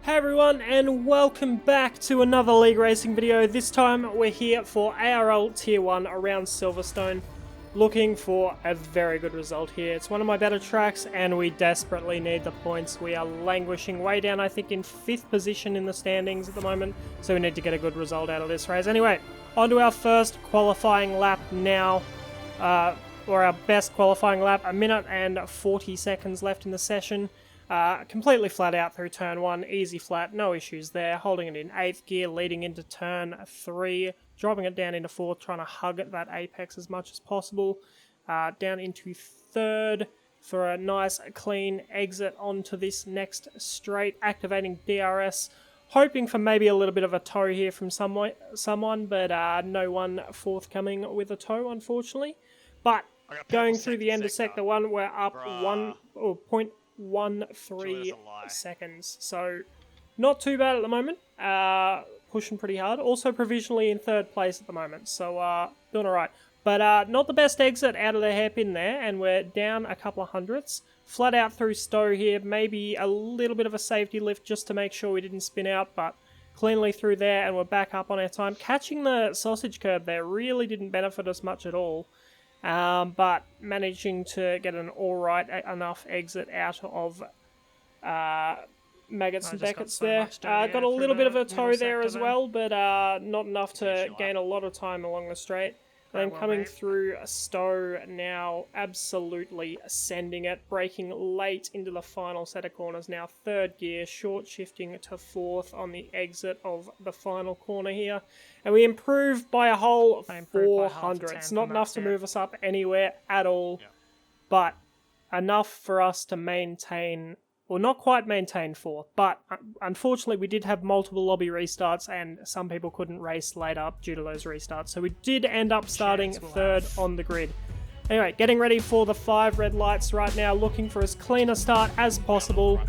Hey everyone, and welcome back to another League Racing video. This time we're here for ARL Tier 1 around Silverstone, looking for a very good result here. It's one of my better tracks and we desperately need the points. We are languishing way down, I think in 5th position in the standings at the moment, so we need to get a good result out of this race. Anyway, on to our first qualifying lap now, or our best qualifying lap, 1 minute and 40 seconds left in the session. Completely flat out through turn 1, easy flat, no issues there, holding it in 8th gear, leading into turn 3, dropping it down into 4th, trying to hug at that apex as much as possible, down into 3rd for a nice clean exit onto this next straight, activating DRS, hoping for maybe a little bit of a tow here from someone, but no one forthcoming with a tow, unfortunately. But going through the end of Sector 1, we're up 1.13 seconds, so not too bad at the moment, pushing pretty hard, also provisionally in 3rd place at the moment, so doing alright, but not the best exit out of the hairpin there, and we're down a couple of hundredths, flat out through Stowe here, maybe a little bit of a safety lift just to make sure we didn't spin out, but cleanly through there, and we're back up on our time. Catching the sausage curb there really didn't benefit us much at all. But managing to get an alright enough exit out of Maggots and Beckett's there. Got a little bit of a tow there as well, but not enough to gain a lot of time along the straight. Then coming through Stowe now, absolutely sending it, braking late into the final set of corners now. 3rd gear, short shifting to 4th on the exit of the final corner here. And we improve by a whole 400. It's not enough to move us up anywhere at all, but enough for us to maintain, well, not quite maintain 4th, but unfortunately we did have multiple lobby restarts and some people couldn't race later due to those restarts. So we did end up starting 3rd on the grid. Anyway, getting ready for the 5 red lights right now, looking for as clean a start as possible.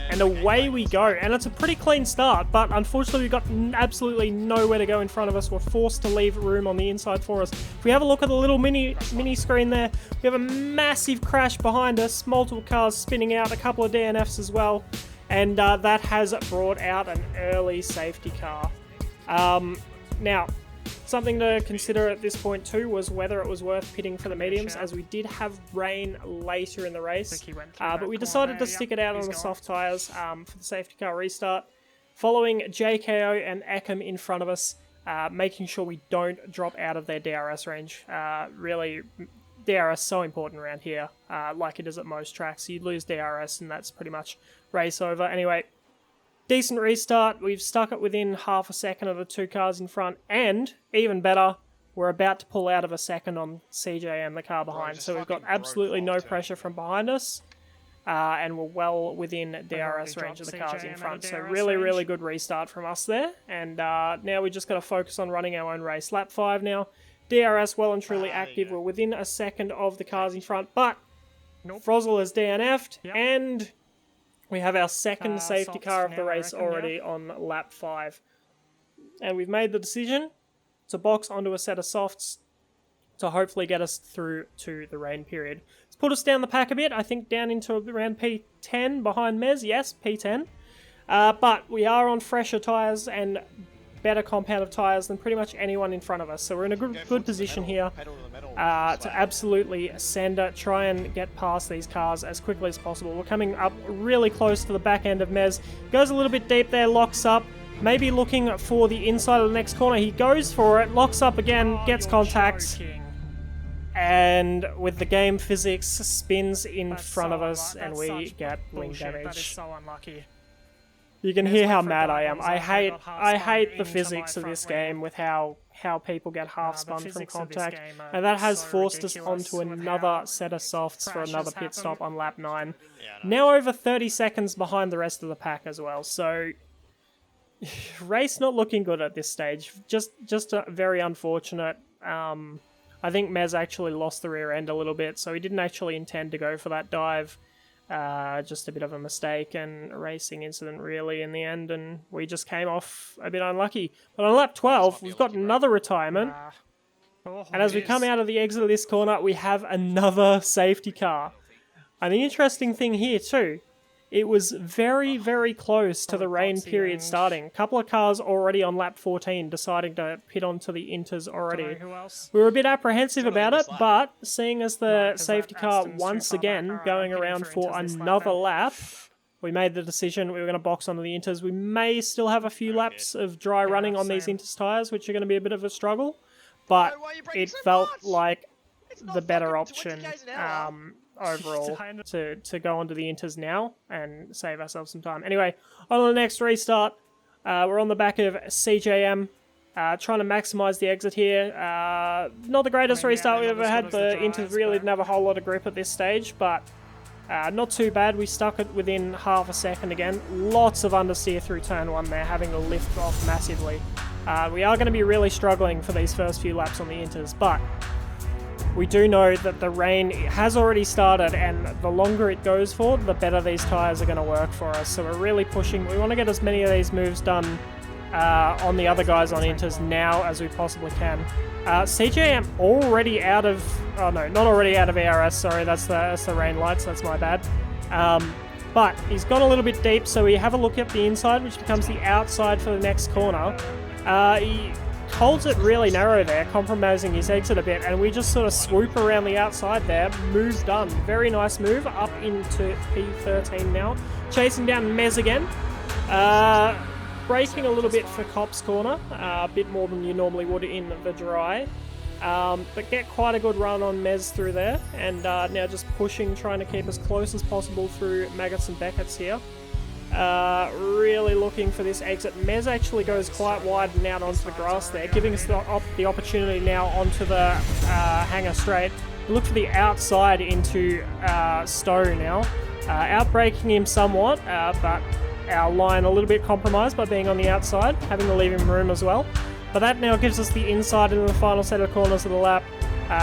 And away we go, and it's a pretty clean start, but unfortunately we've got absolutely nowhere to go in front of us. We're forced to leave room on the inside for us. If we have a look at the little mini screen there, we have a massive crash behind us, multiple cars spinning out, a couple of DNFs as well, and that has brought out an early safety car. Now, something to consider at this point too was whether it was worth pitting for the mediums, as we did have rain later in the race, but we decided to stick it out on the soft tyres for the safety car restart, following JKO and Eckham in front of us, making sure we don't drop out of their DRS range. Really, DRS so important around here, like it is at most tracks. You lose DRS and that's pretty much race over. Anyway, decent restart, we've stuck it within half a second of the 2 cars in front, and, even better, we're about to pull out of a second on CJ and the car behind, so we've got absolutely no pressure from behind us, and we're well within DRS range of the cars in front, so really good restart from us there, and now we just got to focus on running our own race. Lap 5 now, DRS well and truly active, we're within a second of the cars in front, but Frozel has DNF'd, and we have our second safety car of the race already on lap 5. And we've made the decision to box onto a set of softs to hopefully get us through to the rain period. It's put us down the pack a bit, I think down into around P10 behind Mez, yes, P10. But we are on fresher tyres and better compound of tyres than pretty much anyone in front of us. So we're in a good position here to absolutely send it, try and get past these cars as quickly as possible. We're coming up really close to the back end of Mez. Goes a little bit deep there, locks up, maybe looking for the inside of the next corner. He goes for it, locks up again, gets contact, and with the game physics, spins in front of us and we get wing damage. That is so unlucky. You can hear how mad I am. I hate the physics of this game with how people get half spun from contact, and that has forced us onto another set of softs for another pit stop on lap 9. Now over 30 seconds behind the rest of the pack as well, so race not looking good at this stage. Just a very unfortunate. I think Mez actually lost the rear end a little bit, so he didn't actually intend to go for that dive. Just a bit of a mistake and a racing incident really in the end, and we just came off a bit unlucky. But on lap 12, we've got another retirement, and as we come out of the exit of this corner, we have another safety car. And the interesting thing here too it was very, very close to the rain period starting. A couple of cars already on lap 14 deciding to pit onto the Inters already. We were a bit apprehensive about it, but seeing as the safety car once again going around for another lap, we made the decision we were going to box onto the Inters. We may still have a few laps of dry running on these Inters tyres, which are going to be a bit of a struggle, but it felt like the better option overall to go onto the Inters now and save ourselves some time. Anyway, on to the next restart. We're on the back of CJM, trying to maximise the exit here. Not the greatest restart we've ever had. The Inters really didn't have a whole lot of grip at this stage, but not too bad. We stuck it within half a second again. Lots of understeer through turn 1 there, having to lift off massively. We are going to be really struggling for these first few laps on the Inters, but we do know that the rain has already started, and the longer it goes for, the better these tyres are going to work for us. So we're really pushing. We want to get as many of these moves done on the other guys on Inters now as we possibly can. CJM already out of... Oh no, not already out of ARS, sorry, that's the rain lights, that's my bad. But he's gone a little bit deep, so we have a look at the inside, which becomes the outside for the next corner. He holds it really narrow there, compromising his exit a bit, and we just sort of swoop around the outside there. Move done. Very nice move, up into P13 now. Chasing down Mez again. Braking a little bit for Cop's corner, a bit more than you normally would in the dry. But get quite a good run on Mez through there, and now just pushing, trying to keep as close as possible through Maggots and Beckett's here. Really looking for this exit. Mez actually goes quite wide and out onto the grass there, giving us the opportunity now onto the hangar straight. We look for the outside into Stowe now. Outbraking him somewhat, but our line a little bit compromised by being on the outside, having to leave him room as well. But that now gives us the inside into the final set of corners of the lap.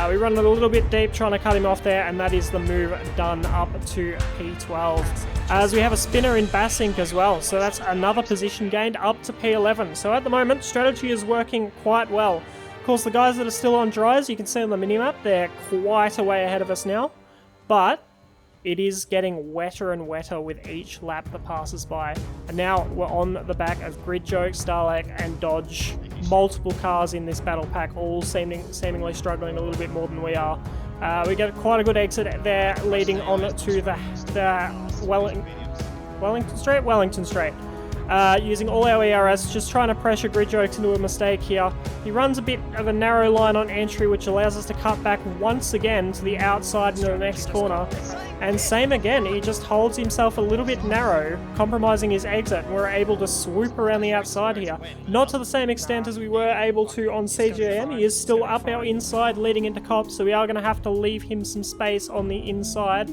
We run it a little bit deep, trying to cut him off there, and that is the move done up to P12. As we have a spinner in Bassink as well, so that's another position gained up to P11. So at the moment, strategy is working quite well. Of course, the guys that are still on dries, you can see on the minimap, they're quite a way ahead of us now. But it is getting wetter and wetter with each lap that passes by. And now we're on the back of Grid Joke, Starlek, and Dodge. Multiple cars in this battle pack, all seemingly struggling a little bit more than we are. We get quite a good exit there, leading on to the Wellington Straight. Using all our ERS, just trying to pressure Grid Jokes into a mistake here. He runs a bit of a narrow line on entry, which allows us to cut back once again to the outside into the next corner. And same again, he just holds himself a little bit narrow, compromising his exit, and we're able to swoop around the outside here. Not to the same extent as we were able to on CJM. He is still up our inside, leading into Cop, so we are going to have to leave him some space on the inside.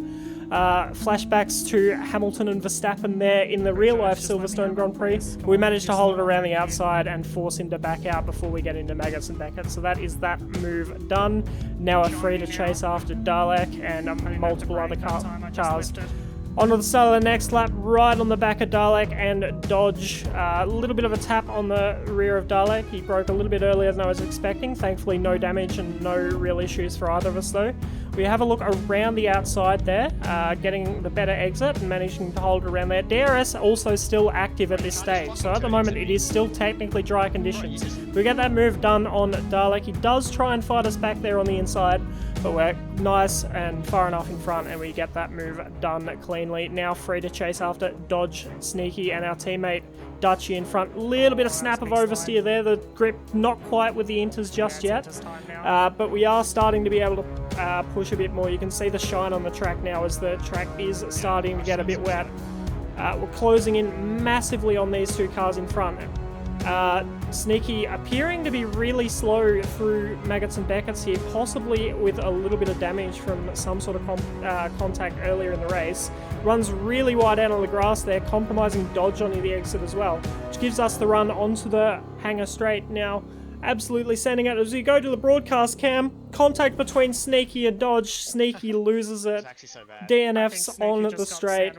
Flashbacks to Hamilton and Verstappen there in the real-life Silverstone Grand Prix. We managed to hold it around the outside and force him to back out before we get into Maggots and Beckett. So that is that move done. Now we're free to chase after Dalek and multiple other cars. On to the start of the next lap, right on the back of Dalek and Dodge. A little bit of a tap on the rear of Dalek. He broke a little bit earlier than I was expecting. Thankfully, no damage and no real issues for either of us, though. We have a look around the outside there, getting the better exit and managing to hold it around there. DRS also still active at this stage, so at the moment it is still technically dry conditions. We get that move done on Dalek. He does try and fight us back there on the inside, but we're nice and far enough in front, and we get that move done cleanly. Now free to chase after Dodge, Sneaky, and our teammate Dutchy in front. Little bit of snap of oversteer there. The grip not quite with the Inters just yet, but we are starting to be able to push a bit more. You can see the shine on the track now as the track is starting to get a bit wet. We're closing in massively on these two cars in front. Sneaky appearing to be really slow through Maggots and Beckett's here, possibly with a little bit of damage from some sort of contact earlier in the race. Runs really wide out on the grass there, compromising Dodge on the exit as well, which gives us the run onto the hangar straight now. Absolutely sending it as we go to the broadcast cam. Contact between Sneaky and Dodge. Sneaky loses it. DNFs on the straight.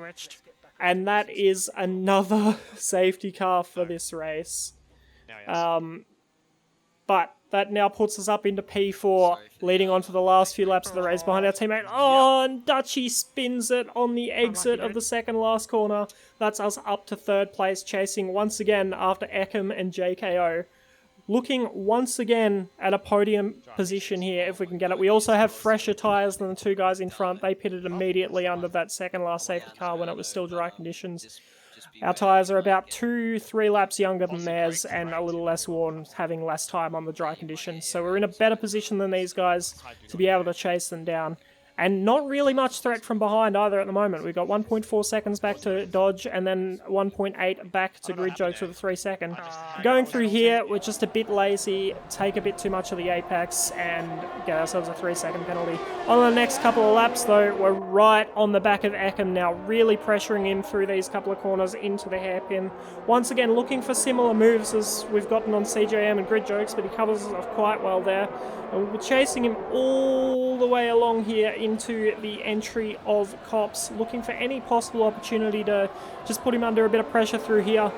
And that is another safety car for this race. But that now puts us up into P4, leading on for the last few laps of the race behind our teammate. Oh, and Dutchy spins it on the exit of the second last corner. That's us up to third place, chasing once again after Eckham and JKO. Looking once again at a podium position here if we can get it. We also have fresher tyres than the two guys in front. They pitted immediately under that second last safety car when it was still dry conditions. Our tyres are about 2-3 laps younger than theirs and a little less worn, having less time on the dry conditions. So we're in a better position than these guys to be able to chase them down. And not really much threat from behind either at the moment. We've got 1.4 seconds back to Dodge and then 1.8 back to Grid Jokes with a 3 second. Going through here, we're just a bit lazy, take a bit too much of the apex and get ourselves a 3 second penalty. On the next couple of laps though, we're right on the back of Eckham now, really pressuring him through these couple of corners into the hairpin. Once again, looking for similar moves as we've gotten on CJM and Grid Jokes, but he covers us off quite well there. And we're chasing him all the way along here into the entry of Cops, looking for any possible opportunity to just put him under a bit of pressure through here.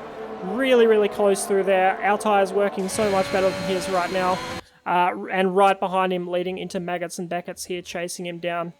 Really, really close through there. Our tyre's working so much better than his right now. And right behind him, leading into Maggots and Beckett's here, chasing him down.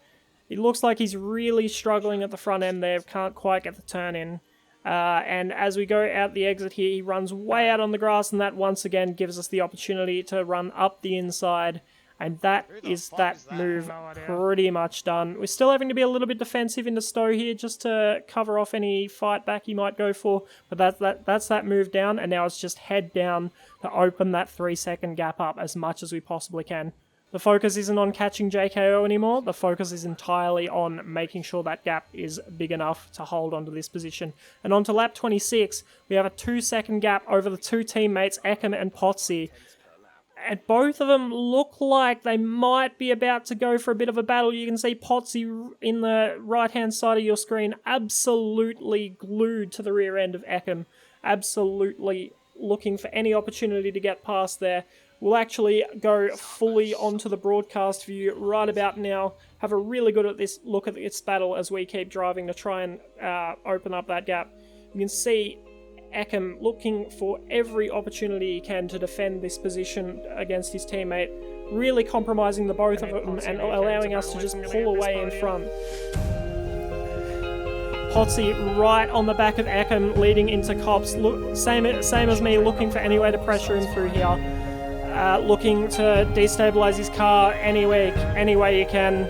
It looks like he's really struggling at the front end there, can't quite get the turn in. And as we go out the exit here, he runs way out on the grass, and that once again gives us the opportunity to run up the inside. And that is that move pretty much done. We're still having to be a little bit defensive into Stowe here just to cover off any fight back he might go for. But that's that move down, and now it's just head down to open that 3 second gap up as much as we possibly can. The focus isn't on catching JKO anymore. The focus is entirely on making sure that gap is big enough to hold onto this position. And onto lap 26, we have a 2 second gap over the two teammates, Eckham and Potsy. And both of them look like they might be about to go for a bit of a battle. You can see Potsy in the right-hand side of your screen absolutely glued to the rear end of Eckham. Absolutely looking for any opportunity to get past there. We'll actually go fully onto the broadcast view right about now. Have a really good look at this battle as we keep driving to try and open up that gap. You can see Eckham looking for every opportunity he can to defend this position against his teammate, really compromising the both of them and allowing us to just pull away in front. Potsy right on the back of Eckham, leading into Cops. Look, same as me, looking for any way to pressure him through here. Looking to destabilize his car any way you can.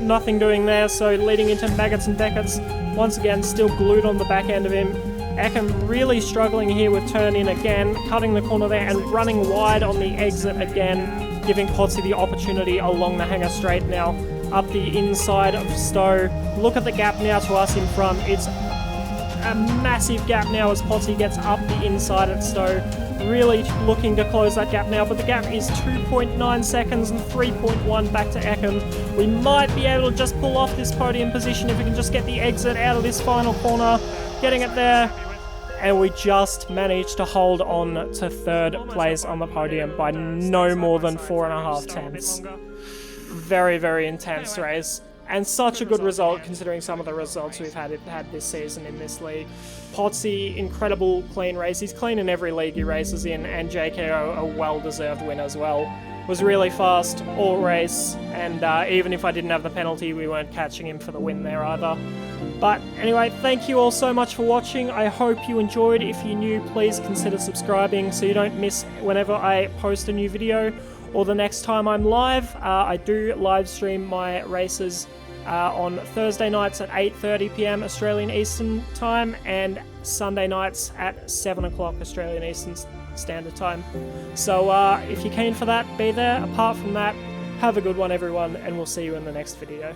Nothing doing there, so leading into Maggots and Beckett's. Once again, still glued on the back end of him. Eckham really struggling here with turn in again, cutting the corner there and running wide on the exit again, giving Potsy the opportunity along the hanger straight now. Up the inside of Stowe. Look at the gap now to us in front. It's a massive gap now as Potsy gets up the inside at Stowe. Really looking to close that gap now, but the gap is 2.9 seconds and 3.1 back to Eckham. We might be able to just pull off this podium position if we can just get the exit out of this final corner. Getting it there, and we just managed to hold on to third place on the podium by no more than 4.5 tenths. Very, very intense race, and such a good result considering some of the results we've had this season in this league. Potsy, incredible clean race. He's clean in every league he races in, and JKO, a well-deserved win as well. Was really fast all race, and even if I didn't have the penalty, we weren't catching him for the win there either. But anyway, thank you all so much for watching. I hope you enjoyed. If you're new, please consider subscribing so you don't miss whenever I post a new video or the next time I'm live. I do live stream my races on Thursday nights at 8:30 PM Australian Eastern Time and Sunday nights at 7 o'clock Australian Eastern Standard Time. So if you're keen for that, be there. Apart from that, have a good one everyone, and we'll see you in the next video.